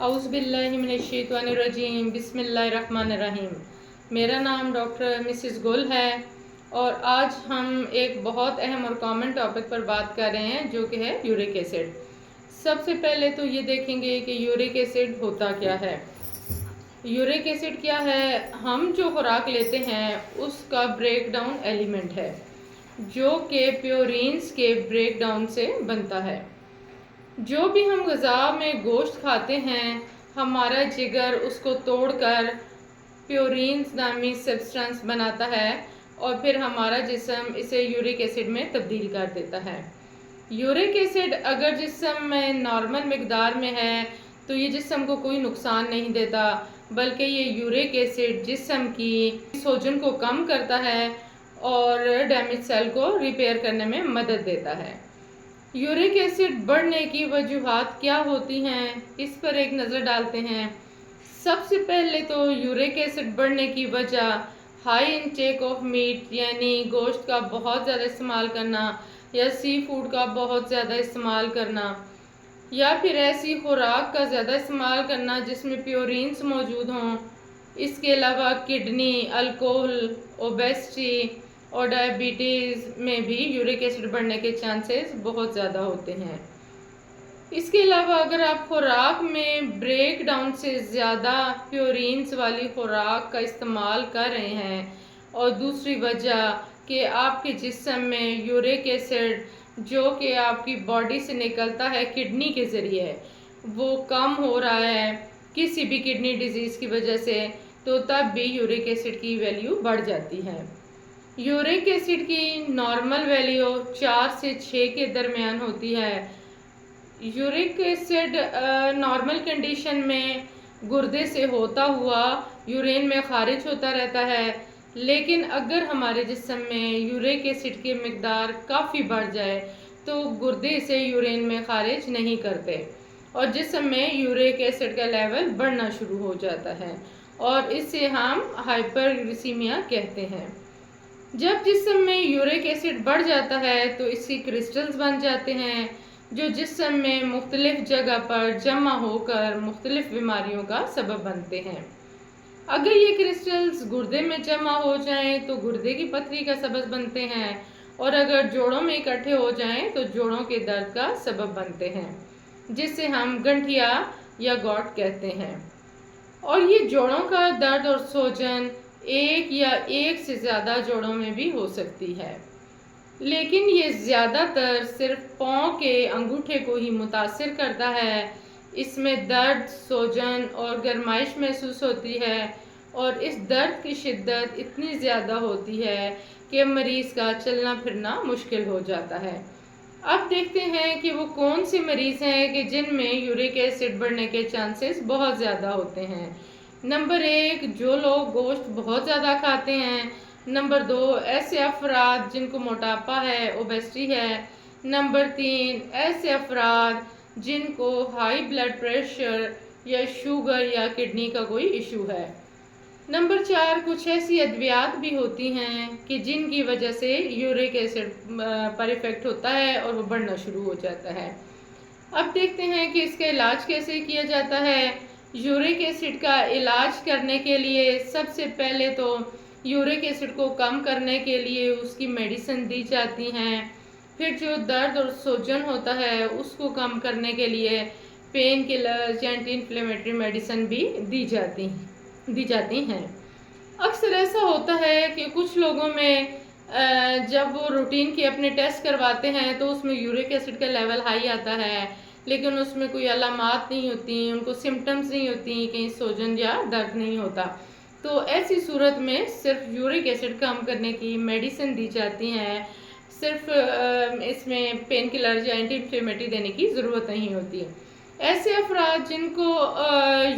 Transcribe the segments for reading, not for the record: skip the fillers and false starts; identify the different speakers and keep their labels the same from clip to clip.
Speaker 1: औज़ुबिल्लाहिमिनश्शैतानिर्रजीम बिस्मिल्लाहिर्रहमानिर्रहीम। मेरा नाम डॉक्टर मिसिस गुल है और आज हम एक बहुत अहम और कॉमन टॉपिक पर बात कर रहे हैं जो कि है यूरिक एसिड। सबसे पहले तो ये देखेंगे कि यूरिक एसिड होता क्या है। यूरिक एसिड क्या है? हम जो खुराक लेते हैं उसका ब्रेकडाउन एलिमेंट है जो कि प्योरीन्स के ब्रेकडाउन से बनता है। जो भी हम ग़िज़ा में गोश्त खाते हैं हमारा जिगर उसको तोड़कर प्योरीन्स नामी सब्सटेंस बनाता है और फिर हमारा जिस्म इसे यूरिक एसिड में तब्दील कर देता है। यूरिक एसिड अगर जिस्म में नॉर्मल मिकदार में है तो ये जिस्म को कोई नुकसान नहीं देता, बल्कि ये यूरिक एसिड जिस्म की सोजन को कम करता है और डैमेज सेल को रिपेयर करने में मदद देता है। यूरिक एसिड बढ़ने की वजूहात क्या होती हैं, इस पर एक नज़र डालते हैं। सबसे पहले तो यूरिक एसिड बढ़ने की वजह हाई इनटेक ऑफ मीट यानी गोश्त का बहुत ज़्यादा इस्तेमाल करना या सी फूड का बहुत ज़्यादा इस्तेमाल करना या फिर ऐसी खुराक का ज़्यादा इस्तेमाल करना जिसमें प्योरीन्स मौजूद हों। इसके अलावा किडनी, अल्कोहल, ओबेसिटी और डायबिटीज़ में भी यूरिक एसिड बढ़ने के चांसेस बहुत ज़्यादा होते हैं। इसके अलावा अगर आप खुराक में ब्रेक डाउन से ज़्यादा प्योरीन्स वाली खुराक का इस्तेमाल कर रहे हैं और दूसरी वजह कि आपके जिस्म में यूरिक एसिड जो कि आपकी बॉडी से निकलता है किडनी के ज़रिए वो कम हो रहा है किसी भी किडनी डिजीज़ की वजह से, तो तब भी यूरिक एसिड की वैल्यू बढ़ जाती है। यूरिक एसिड की नॉर्मल वैल्यू 4 से 6 के दरमियान होती है। यूरिक एसिड नॉर्मल कंडीशन में गुर्दे से होता हुआ यूरिन में खारिज होता रहता है, लेकिन अगर हमारे जिस्म में यूरिक एसिड की मिकदार काफ़ी बढ़ जाए तो गुर्दे से यूरिन में खारिज नहीं करते और जिस्म में यूरिक एसिड का लेवल बढ़ना शुरू हो जाता है और इसे हम हाइपरग्लिसीमिया कहते हैं। जब जिस्म में यूरिक एसिड बढ़ जाता है तो इसकी क्रिस्टल्स बन जाते हैं जो जिस्म में मुख्तलिफ जगह पर जमा होकर मुख्तलिफ बीमारियों का सबब बनते हैं। अगर ये क्रिस्टल्स गुर्दे में जमा हो जाएं तो गुर्दे की पथरी का सबब बनते हैं और अगर जोड़ों में इकट्ठे हो जाएं तो जोड़ों के दर्द का सबब बनते हैं जिसे हम गंठिया या गॉट कहते हैं। और ये जोड़ों का दर्द और सोजन एक या एक से ज़्यादा जोड़ों में भी हो सकती है, लेकिन ये ज़्यादातर सिर्फ पाँव के अंगूठे को ही मुतासिर करता है। इसमें दर्द, सोजन और गर्माइश महसूस होती है और इस दर्द की शिद्दत इतनी ज़्यादा होती है कि मरीज़ का चलना फिरना मुश्किल हो जाता है। अब देखते हैं कि वो कौन से मरीज़ हैं कि जिनमें यूरिक एसिड बढ़ने के चांसेस बहुत ज़्यादा होते हैं। नंबर 1, जो लोग गोश्त बहुत ज़्यादा खाते हैं। नंबर 2, ऐसे अफराद जिनको मोटापा है, ओबेसिटी है। नंबर 3, ऐसे अफराद जिनको हाई ब्लड प्रेशर या शुगर या किडनी का कोई इशू है। नंबर 4, कुछ ऐसी अद्वियात भी होती हैं कि जिनकी वजह से यूरिक एसिड पर इफेक्ट होता है और वो बढ़ना शुरू हो जाता है। अब देखते हैं कि इसका इलाज कैसे किया जाता है। यूरिक एसिड का इलाज करने के लिए सबसे पहले तो यूरिक एसिड को कम करने के लिए उसकी मेडिसिन दी जाती हैं। फिर जो दर्द और सूजन होता है उसको कम करने के लिए पेन किलर्स या एंटी इन्फ्लेमेटरी मेडिसिन भी दी जाती हैं। अक्सर ऐसा होता है कि कुछ लोगों में जब वो रूटीन के अपने टेस्ट करवाते हैं तो उसमें यूरिक एसिड का लेवल हाई आता है, लेकिन उसमें कोई अलामात नहीं होती, उनको सिम्टम्स नहीं होती, कहीं सूजन या दर्द नहीं होता। तो ऐसी सूरत में सिर्फ यूरिक एसिड कम करने की मेडिसिन दी जाती हैं, सिर्फ इसमें पेन किलर या एंटी इन्फ्लेमेटरी देने की ज़रूरत नहीं होती। ऐसे अफराद जिनको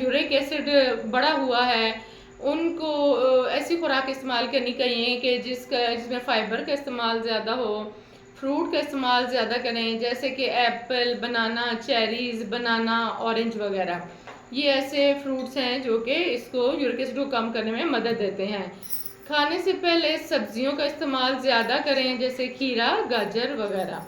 Speaker 1: यूरिक एसिड बढ़ा हुआ है उनको ऐसी खुराक इस्तेमाल करनी चाहिए कि जिसमें फ़ाइबर का इस्तेमाल ज़्यादा हो, फ्रूट का इस्तेमाल ज़्यादा करें, जैसे कि एप्पल, बनाना, चेरीज़, बनाना, ऑरेंज वगैरह। ये ऐसे फ्रूट्स हैं जो कि इसको यूरिक एसिड को कम करने में मदद देते हैं। खाने से पहले सब्जियों का इस्तेमाल ज़्यादा करें, जैसे खीरा, गाजर वगैरह।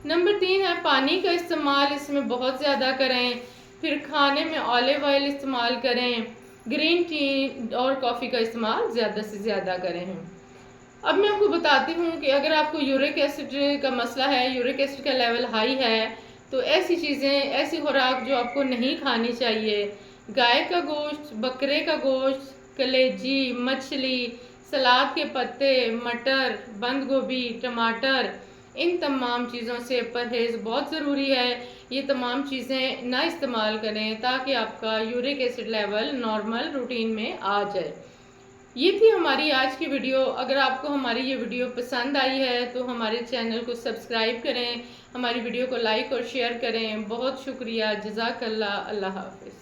Speaker 1: नंबर 3 है पानी का इस्तेमाल, इसमें बहुत ज़्यादा करें। फिर खाने में ऑलिव ऑयल इस्तेमाल करें, ग्रीन टी और कॉफ़ी का इस्तेमाल ज़्यादा से ज़्यादा करें। अब मैं आपको बताती हूँ कि अगर आपको यूरिक एसिड का मसला है, यूरिक एसिड का लेवल हाई है, तो ऐसी चीज़ें, ऐसी खुराक जो आपको नहीं खानी चाहिए, गाय का गोश्त, बकरे का गोश्त, कलेजी, मछली, सलाद के पत्ते, मटर, बंद गोभी, टमाटर, इन तमाम चीज़ों से परहेज़ बहुत ज़रूरी है। ये तमाम चीज़ें ना इस्तेमाल करें ताकि आपका uric acid level normal routine में आ जाए। ये थी हमारी आज की वीडियो। अगर आपको हमारी ये वीडियो पसंद आई है तो हमारे चैनल को सब्सक्राइब करें, हमारी वीडियो को लाइक और शेयर करें। बहुत शुक्रिया, जज़ाकल्लाह, अल्लाह हाफ़िज़।